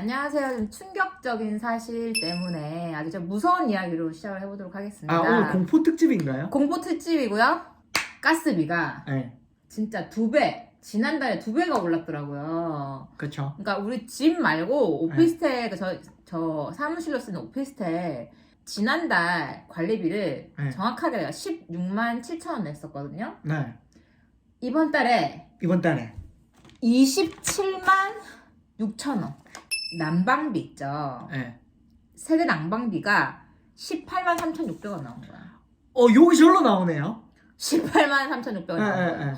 안녕하세요. 좀 충격적인 사실 때문에 아주 좀 무서운 이야기로 시작을 해보도록 하겠습니다. 아, 오늘 공포 특집인가요? 공포 특집이고요. 가스비가 네. 진짜 2배, 지난달에 2배가 올랐더라고요. 그쵸. 그러니까 우리 집 말고 오피스텔, 저 사무실로 쓰는 오피스텔 지난달 관리비를 네. 정확하게 내가 16만 7천 원 냈었거든요. 네. 이번 달에 27만 6천 원. 난방비 있죠. 네. 세대 난방비가 18만 3,600원 나온 거야. 여기 절로 나오네요. 18만 3,600원 나온 거야. 네.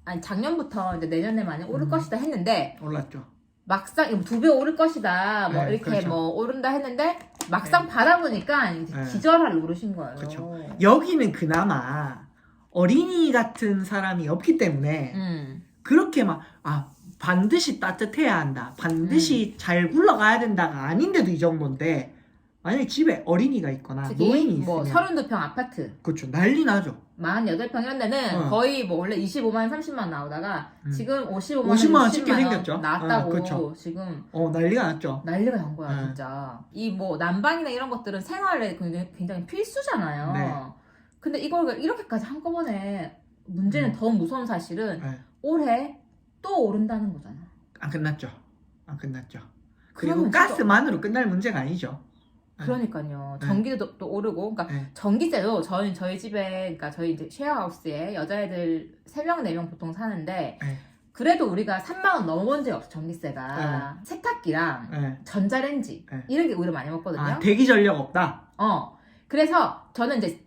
아니 작년부터 이제 내년에 많이 오를 것이다 했는데 올랐죠. 막상 2배 오를 것이다 뭐 네, 이렇게 그렇죠. 뭐 오른다 했는데 막상 받아보니까 이제 기절할 노릇인 거예요. 그렇죠. 여기는 그나마 어린이 같은 사람이 없기 때문에 그렇게 반드시 따뜻해야 한다. 반드시 잘 굴러가야 된다가 아닌데도 이 정도인데 만약에 집에 어린이가 있거나 노인이 뭐 있으면 32평 아파트 그렇죠. 난리 나죠. 48평 이런 데는 거의 뭐 원래 25만 30만 나오다가 지금 55만 50만 원 60만 찍게 생겼죠. 나왔다고 그렇죠. 지금 난리가 났죠. 난리가 난 거야 진짜. 이 뭐 난방이나 이런 것들은 생활에 굉장히 필수잖아요. 네. 근데 이걸 이렇게까지 한꺼번에 문제는 더 무서운 사실은 올해 또 오른다는 거잖아. 안 끝났죠. 그리고 그러면 가스만으로 끝날 문제가 아니죠. 그러니까요. 전기도 또 오르고, 그러니까 전기세도 저희 집에, 그러니까 저희 이제 쉐어하우스에 여자애들 3명, 4명 보통 사는데, 그래도 우리가 3만 원 넘어본 적이 없어, 전기세가. 세탁기랑 전자레인지, 이런 게 오히려 많이 먹거든요. 대기 전력 없다? 그래서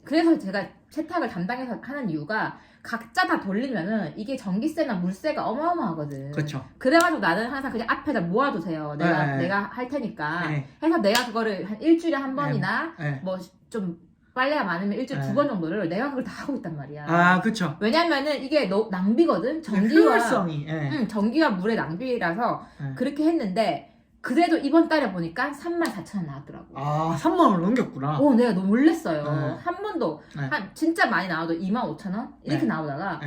그래서 제가 세탁을 담당해서 하는 이유가, 각자 다 돌리면은 이게 전기세나 물세가 어마어마하거든. 그렇죠. 그래가지고 나는 항상 그냥 앞에다 모아두세요. 내가 할 테니까. 해서 내가 그거를 한 일주일에 한 번이나 뭐 좀 빨래가 많으면 일주일에 2번 정도를 내가 그걸 다 하고 있단 말이야. 그렇죠. 왜냐면은 이게 낭비거든. 효율성이. 전기와 물의 낭비라서 그렇게 했는데 그래도 이번 달에 보니까 34,000원 나왔더라고. 3만 원 넘겼구나. 내가 너무 놀랬어요. 한 번도 진짜 많이 나와도 25,000원 이렇게 나오다가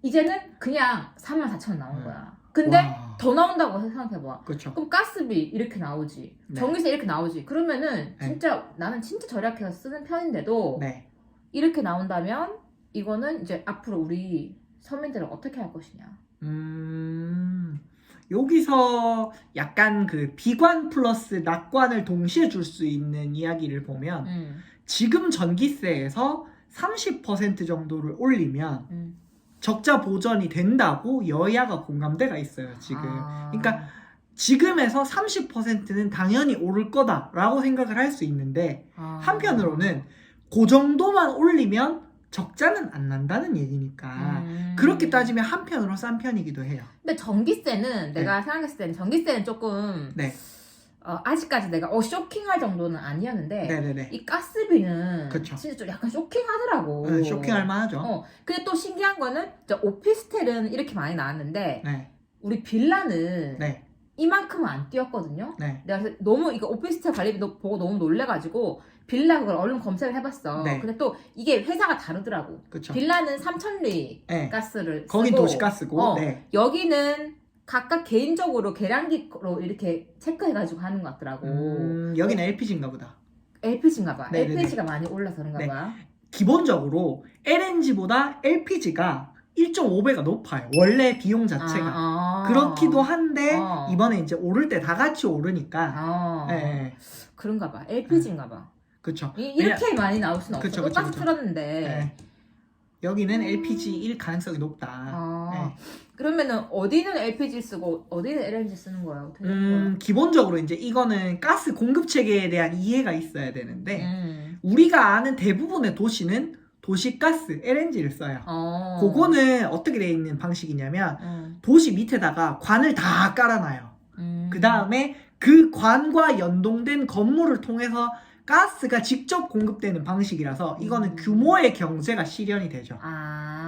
이제는 그냥 34,000원 나온 거야. 근데 더 나온다고 생각해봐. 그렇죠. 그럼 가스비 이렇게 나오지, 전기세 이렇게 나오지. 그러면은 나는 진짜 절약해서 쓰는 편인데도 이렇게 나온다면 이거는 이제 앞으로 우리 서민들은 어떻게 할 것이냐. 여기서 약간 그 비관 플러스 낙관을 동시에 줄 수 있는 이야기를 보면 지금 전기세에서 30% 정도를 올리면 적자 보전이 된다고 여야가 공감대가 있어요, 지금. 그러니까 지금에서 30%는 당연히 오를 거다라고 생각을 할 수 있는데 한편으로는 그 정도만 올리면 적자는 안 난다는 얘기니까 그렇게 따지면 한편으로 싼 편이기도 해요. 근데 전기세는 내가 생각했을 때는 전기세는 조금 아직까지 내가 쇼킹할 정도는 아니었는데 이 가스비는 진짜 좀 약간 쇼킹하더라고. 쇼킹할 만하죠. 근데 또 신기한 거는 오피스텔은 이렇게 많이 나왔는데 우리 빌라는 이만큼은 안 뛰었거든요. 내가 그래서 너무 이거 오피스텔 관리비 보고 너무 놀래가지고 빌라 그걸 얼른 검색을 해봤어. 근데 또 이게 회사가 다르더라고. 빌라는 3,000리 가스를 쓰고 거긴 도시가스고 여기는 각각 개인적으로 계량기로 이렇게 체크해가지고 하는 것 같더라고. 여기는 LPG인가 보다. LPG인가 봐. LPG가 많이 올라서 그런가 봐. 기본적으로 LNG보다 LPG가 1.5배가 높아요. 원래 비용 자체가. 그렇기도 한데 이번에 이제 오를 때 다 같이 오르니까. 그런가 봐. LPG인가 봐. 그렇죠. 이렇게 많이 나올 수는 없어. 똑같이 틀었는데. 여기는 LPG일 가능성이 높다. 그러면은 어디는 LPG 쓰고 어디는 LNG 쓰는 거예요? 기본적으로 이제 이거는 가스 공급 체계에 대한 이해가 있어야 되는데 우리가 아는 대부분의 도시는 도시가스 LNG를 써요. 그거는 어떻게 되어 있는 방식이냐면 도시 밑에다가 관을 다 깔아놔요. 그 다음에 그 관과 연동된 건물을 통해서 가스가 직접 공급되는 방식이라서 이거는 규모의 경제가 실현이 되죠.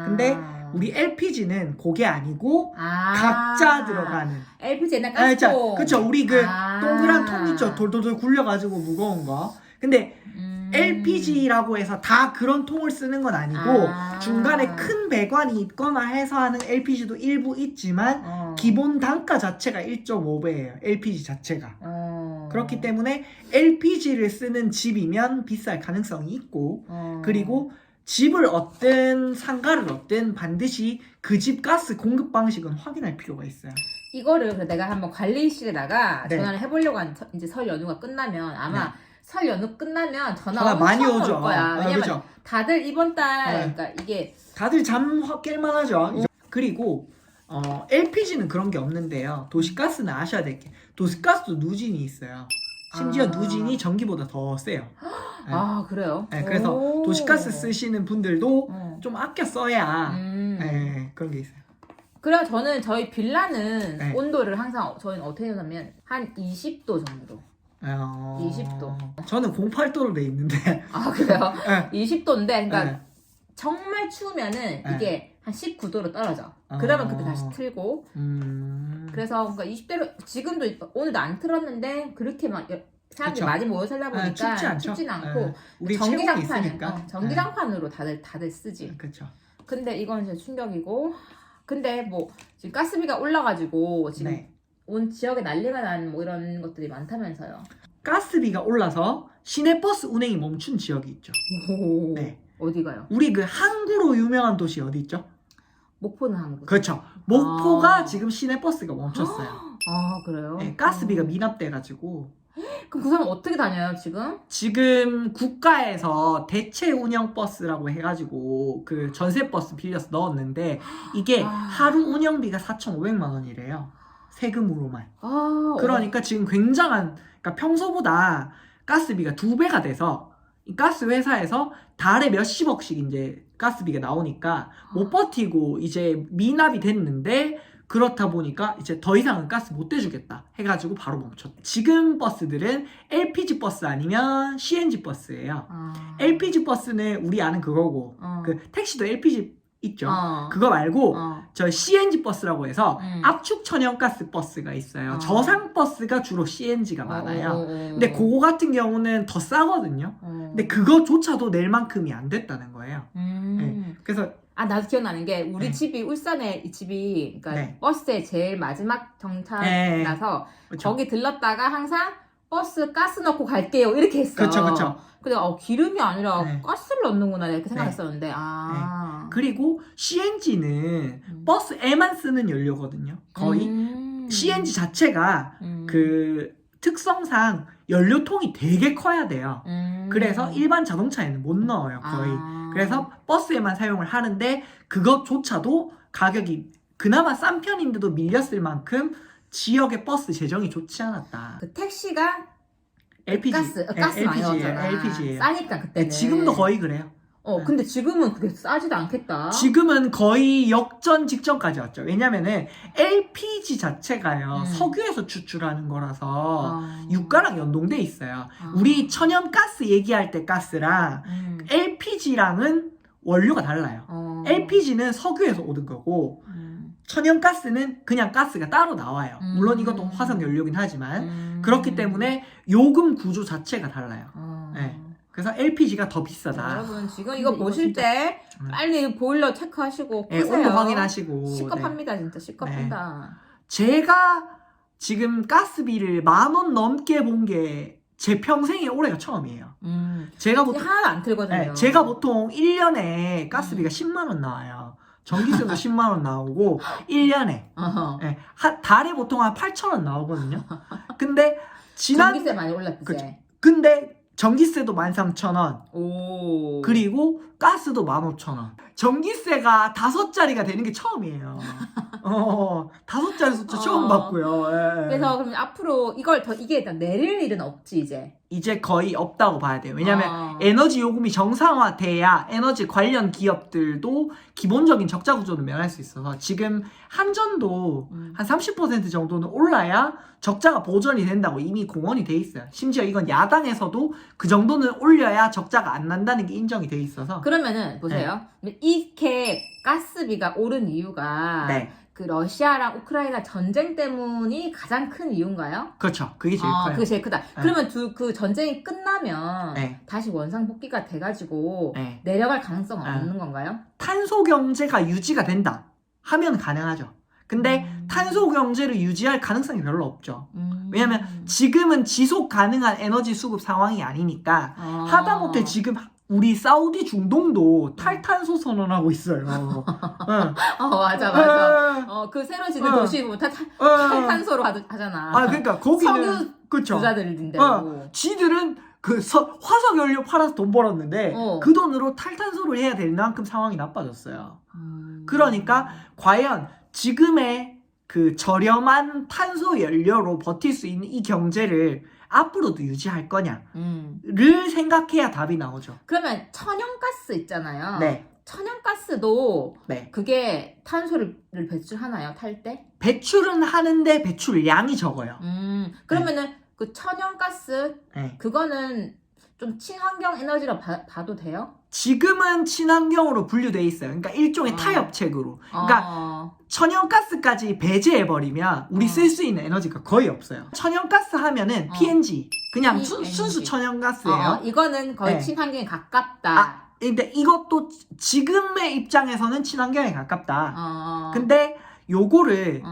근데 우리 LPG는 그게 아니고 각자 들어가는 LPG 옛날 가스통. 그쵸. 우리 그 동그란 통 있죠. 돌돌돌 굴려가지고 무거운 거. 근데 LPG라고 해서 다 그런 통을 쓰는 건 아니고 중간에 큰 배관이 있거나 해서 하는 LPG도 일부 있지만 기본 단가 자체가 1.5배예요. LPG 자체가. 그렇기 때문에 LPG를 쓰는 집이면 비쌀 가능성이 있고 그리고 집을 얻든 상가를 얻든 반드시 그 집 가스 공급 방식은 확인할 필요가 있어요. 이거를 내가 한번 관리실에다가 네. 전화를 해보려고 이제 설 연휴가 끝나면 아마 네. 설 연휴 끝나면 전화 전화 많이 엄청 오죠. 올 거야. 왜냐면 그렇죠. 다들 이번 달 네. 그러니까 이게 다들 잠 깰만 하죠. 그리고 LPG는 그런 게 없는데요. 도시가스는 아셔야 될 게 도시가스도 누진이 있어요. 심지어 누진이 전기보다 더 세요. 네. 아 그래요? 네, 그래서 오. 도시가스 쓰시는 분들도 좀 아껴 써야 네, 그런 게 있어요. 그래요. 저희 빌라는 네. 온도를 항상 저희는 어떻게 하냐면 한 20도 정도. 20도. 저는 08도로 돼 있는데. 아 그래요? 네. 20도인데 그러니까 네. 정말 추우면은 네. 이게 한 19도로 떨어져. 그러면 그때 다시 틀고. 그래서 그러니까 20대로 지금도 오늘도 안 틀었는데 그렇게 막 사람들이 그쵸. 많이 모여 살다 보니까 춥지 않죠. 춥진 않고 우리 전기장판 있으니까. 전기장판으로 다들 쓰지. 그렇죠. 근데 이건 진짜 충격이고. 근데 뭐 지금 가스비가 올라가지고 지금 네. 온 지역에 난리가 난 뭐 이런 것들이 많다면서요. 가스비가 올라서 시내버스 운행이 멈춘 지역이 있죠. 오. 네. 어디가요? 우리 그 항구로 유명한 도시 어디 있죠? 목포는 항구. 그렇죠. 목포가 지금 시내버스가 멈췄어요. 아 그래요? 네, 가스비가 미납돼가지고. 그럼 그 사람 어떻게 다녀요 지금? 지금 국가에서 대체 운영 버스라고 해가지고 그 전세버스 빌려서 넣었는데 이게 하루 운영비가 4,500만 원이래요. 세금으로만. 그러니까 지금 굉장한, 그러니까 평소보다 가스비가 2배가 돼서 이 가스 회사에서 달에 몇십억씩 이제 가스비가 나오니까 못 버티고 이제 미납이 됐는데 그렇다 보니까 이제 더 이상은 가스 못 대주겠다 해가지고 바로 멈췄다. 지금 버스들은 LPG 버스 아니면 CNG 버스예요. LPG 버스는 우리 아는 그거고 그 택시도 LPG 있죠. 그거 말고 저 CNG 버스라고 해서 압축 천연가스 버스가 있어요. 저상 버스가 주로 CNG가 많아요. 근데 그거 같은 경우는 더 싸거든요. 근데 그거조차도 낼 만큼이 안 됐다는 거예요. 네. 그래서 나도 기억나는 게 우리 집이 울산에 이 집이 그러니까 버스의 제일 마지막 정차라서 거기 들렀다가 항상 버스 가스 넣고 갈게요 이렇게 했어. 그렇죠. 근데 기름이 아니라 가스를 넣는구나 이렇게 생각했었는데 그리고 CNG는 버스에만 쓰는 연료거든요. 거의 CNG 자체가 그 특성상 연료통이 되게 커야 돼요. 그래서 일반 자동차에는 못 넣어요 거의. 그래서 버스에만 사용을 하는데 그것조차도 가격이 그나마 싼 편인데도 밀렸을 만큼 지역의 버스 재정이 좋지 않았다. 그 택시가 LPG. 가스 많이 넣었잖아. LPG예요. 싸니까 그때는. 지금도 거의 그래요. 근데 지금은 그게 싸지도 않겠다. 지금은 거의 역전 직전까지 왔죠. 왜냐면은 LPG 자체가요 석유에서 추출하는 거라서 유가랑 연동돼 있어요. 우리 천연가스 얘기할 때 가스랑 LPG랑은 원료가 달라요. LPG는 석유에서 오는 거고 천연가스는 그냥 가스가 따로 나와요. 물론 이것도 화석연료긴 하지만 그렇기 때문에 요금 구조 자체가 달라요. 네. 그래서 LPG가 더 비싸다. 여러분 지금 이거 보실 때 빨리 보일러 체크하시고 끄세요. 온도 확인하시고. 시급합니다. 진짜 시급합니다. 제가 지금 가스비를 10,000원 넘게 본 게 제 평생에 올해가 처음이에요. 제가 보통 하나도 안 틀거든요. 제가 보통 1년에 가스비가 10만 원 나와요. 전기세도 10만 원 나오고 1년에 달에 보통 한 8,000원 나오거든요. 근데 전기세 많이 올랐지. 근데 전기세도 13,000원. 오. 그리고 가스도 15,000원. 전기세가 5자리가 되는 게 처음이에요. 5자리 숫자 처음 봤고요. 그래서 그럼 앞으로 이게 일단 내릴 일은 없지 이제. 이제 거의 없다고 봐야 돼요. 왜냐면 에너지 요금이 정상화돼야 에너지 관련 기업들도 기본적인 적자 구조를 면할 수 있어서 지금 한전도 한 30% 정도는 올라야 적자가 보전이 된다고 이미 공언이 돼 있어요. 심지어 이건 야당에서도 그 정도는 올려야 적자가 안 난다는 게 인정이 돼 있어서. 그러면은 보세요. 이렇게 가스비가 오른 이유가 그 러시아랑 우크라이나 전쟁 때문이 가장 큰 이유인가요? 그렇죠. 그게 제일 커요. 그게 제일 크다. 그러면 그 전쟁이 끝나면 다시 원상복귀가 돼가지고 내려갈 가능성은 없는 건가요? 탄소 경제가 유지가 된다 하면 가능하죠. 근데 탄소 경제를 유지할 가능성이 별로 없죠. 왜냐면 지금은 지속 가능한 에너지 수급 상황이 아니니까 하다못해 지금 우리 사우디 중동도 탈탄소 선언하고 있어요. 맞아. 그 새로 짓는 도시 보면 탈탄소로 하잖아. 그러니까 거기는 그렇죠. 부자들인데도. 지들은 그 화석 연료 팔아서 돈 벌었는데 그 돈으로 탈탄소를 해야 될 만큼 상황이 나빠졌어요. 그러니까 과연 지금의 그 저렴한 탄소 연료로 버틸 수 있는 이 경제를 앞으로도 유지할 거냐를 생각해야 답이 나오죠. 그러면 천연가스 있잖아요. 네. 천연가스도 그게 탄소를 배출하나요? 탈 때? 배출은 하는데 배출량이 적어요. 그러면은 그 천연가스 그거는 좀 친환경 에너지로 봐도 돼요? 지금은 친환경으로 분류돼 있어요. 그러니까 일종의 타협책으로. 그러니까 천연가스까지 배제해버리면 우리 쓸 수 있는 에너지가 거의 없어요. 천연가스 하면은 PNG. 그냥 순수 천연가스예요. 이거는 거의 친환경에 가깝다. 근데 이것도 지금의 입장에서는 친환경에 가깝다. 근데 요거를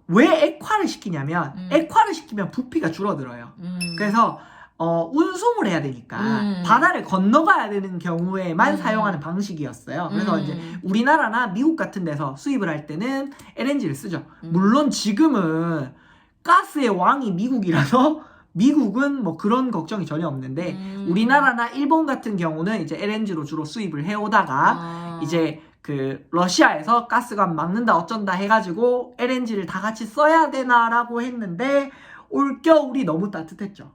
왜 액화를 시키냐면 액화를 시키면 부피가 줄어들어요. 그래서 운송을 해야 되니까 바다를 건너가야 되는 경우에만 사용하는 방식이었어요. 그래서 이제 우리나라나 미국 같은 데서 수입을 할 때는 LNG를 쓰죠. 물론 지금은 가스의 왕이 미국이라서 미국은 뭐 그런 걱정이 전혀 없는데 우리나라나 일본 같은 경우는 이제 LNG로 주로 수입을 해오다가 이제 그 러시아에서 가스관 막는다 어쩐다 해가지고 LNG를 다 같이 써야 되나라고 했는데 올겨울이 너무 따뜻했죠.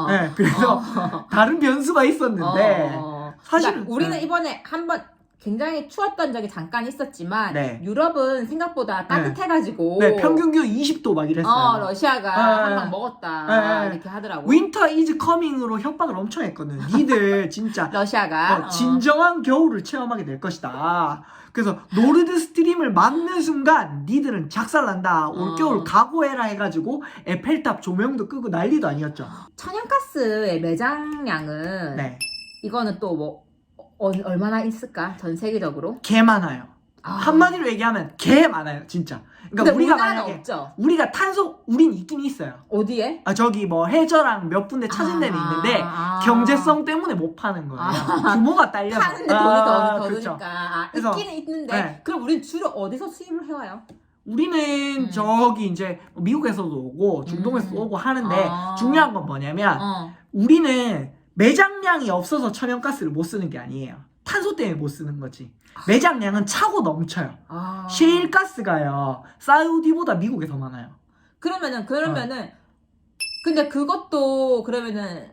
네, 그래서 다른 변수가 있었는데 사실은 그러니까 우리는 이번에 한번 굉장히 추웠던 적이 잠깐 있었지만 유럽은 생각보다 따뜻해가지고 평균 기온 20도 막 이랬어요. 러시아가 한 방 먹었다 이렇게 하더라고. 윈터 이즈 커밍으로 협박을 엄청 했거든. 니들 진짜 러시아가 진정한 겨울을 체험하게 될 것이다. 그래서 노르드 스트림을 막는 순간 니들은 작살난다. 올겨울 각오해라 해가지고 에펠탑 조명도 끄고 난리도 아니었죠. 천연가스의 매장량은 이거는 또 뭐 얼마나 있을까? 전 세계적으로? 개 많아요. 한마디로 얘기하면 개 많아요, 진짜. 그러니까 우리가 만약에 없죠? 우리가 탄소 우린 있긴 있어요. 어디에? 저기 뭐 해저랑 몇 군데 찾은 데는 있는데 경제성 때문에 못 파는 거예요. 규모가 딸려서. 파는데 돈이 더 그렇죠. 드니까. 그래서, 있기는 있는데 그럼 우린 주로 어디서 수입을 해와요? 우리는 저기 이제 미국에서도 오고 중동에서도 오고 하는데 중요한 건 뭐냐면 우리는 매장량이 없어서 천연가스를 못 쓰는 게 아니에요. 탄소 때문에 못 쓰는 거지. 매장량은 차고 넘쳐요. 셰일가스가요 사우디보다 미국에 더 많아요. 그러면은 근데 그것도 그러면은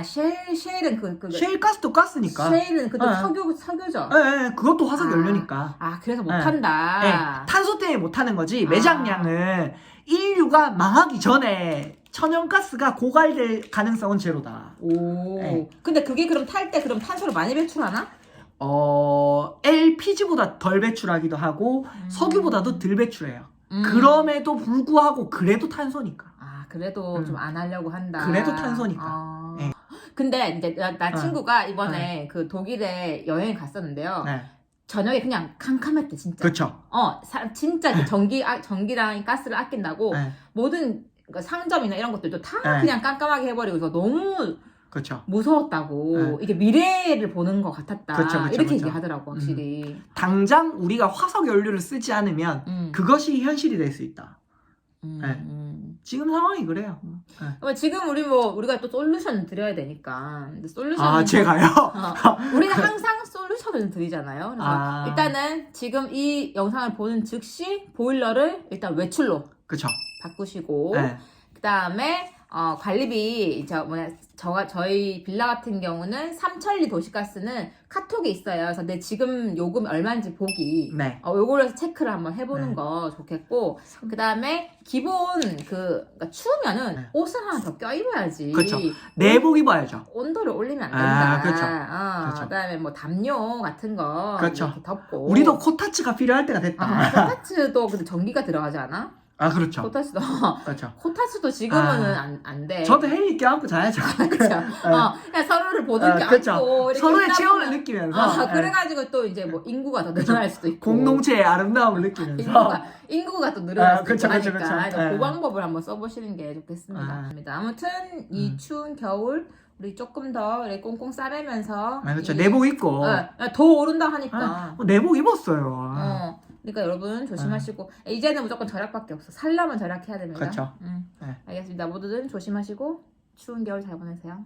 셰일은 셰일가스도 가스니까. 셰일은 그것도 석유죠. 네, 그것도 화석 연료니까. 그래서 못 한다. 탄소 때문에 못 하는 거지. 매장량은 인류가 망하기 전에 천연가스가 고갈될 가능성은 제로다. 근데 그게 그럼 탈 때 그럼 탄소를 많이 배출하나? LPG보다 덜 배출하기도 하고 석유보다도 덜 배출해요. 그럼에도 불구하고 그래도 탄소니까. 그래도 좀 안 하려고 한다. 그래도 탄소니까. 근데 이제 나 친구가 이번에 그 독일에 여행 갔었는데요. 저녁에 그냥 캄캄했대 진짜. 그렇죠. 진짜 전기랑 가스를 아낀다고 모든 상점이나 이런 것들도 다 그냥 깜깜하게 해버리고서 너무 무서웠다고. 이게 미래를 보는 것 같았다. 이렇게 얘기하더라고 확실히. 당장 우리가 화석 연료를 쓰지 않으면 그것이 현실이 될 수 있다. 지금 상황이 그래요. 지금 우리가 또 솔루션 드려야 되니까. 근데 솔루션 제가요? 우리는 항상 솔루션을 드리잖아요. 그래서 일단은 지금 이 영상을 보는 즉시 보일러를 일단 외출로 바꾸시고 그 다음에 관리비 저희 빌라 같은 경우는 삼천리 도시가스는 카톡에 있어요. 그래서 내 지금 요금 얼마인지 보기. 요거를 체크를 한번 해보는 거 좋겠고, 그 다음에 기본 그러니까 추우면은 옷을 하나 더 껴입어야지. 그렇죠. 내복 입어야죠. 온도를 올리면 안 된다. 그렇죠. 그다음에 뭐 담요 같은 거 이렇게 덮고. 우리도 코타츠가 필요할 때가 됐다. 코타츠도 근데 전기가 들어가지 않아? 아 그렇죠. 코타스도 그렇죠. 코타스도 지금은 안 돼. 저도 해리 껴안고 자야죠. 그렇죠. 그냥 서로를 보는 게 그렇죠. 아니고 서로의 체온을 느끼면서. 그래가지고 또 이제 뭐 인구가 더 늘어날 수도 있고 공동체의 아름다움을 느끼면서. 인구가 또 늘어날 수도 있고 그렇죠, 하니까 그렇죠. 그 방법을 한번 써보시는 게 좋겠습니다. 아무튼 이 추운 겨울 우리 조금 더 꽁꽁 싸매면서 그렇죠. 내복 입고 더 오른다 하니까 내복 입었어요. 그러니까 여러분 조심하시고 이제는 무조건 절약밖에 없어. 살려면 절약해야 됩니다. 그렇죠. 알겠습니다. 모두들 조심하시고 추운 겨울 잘 보내세요.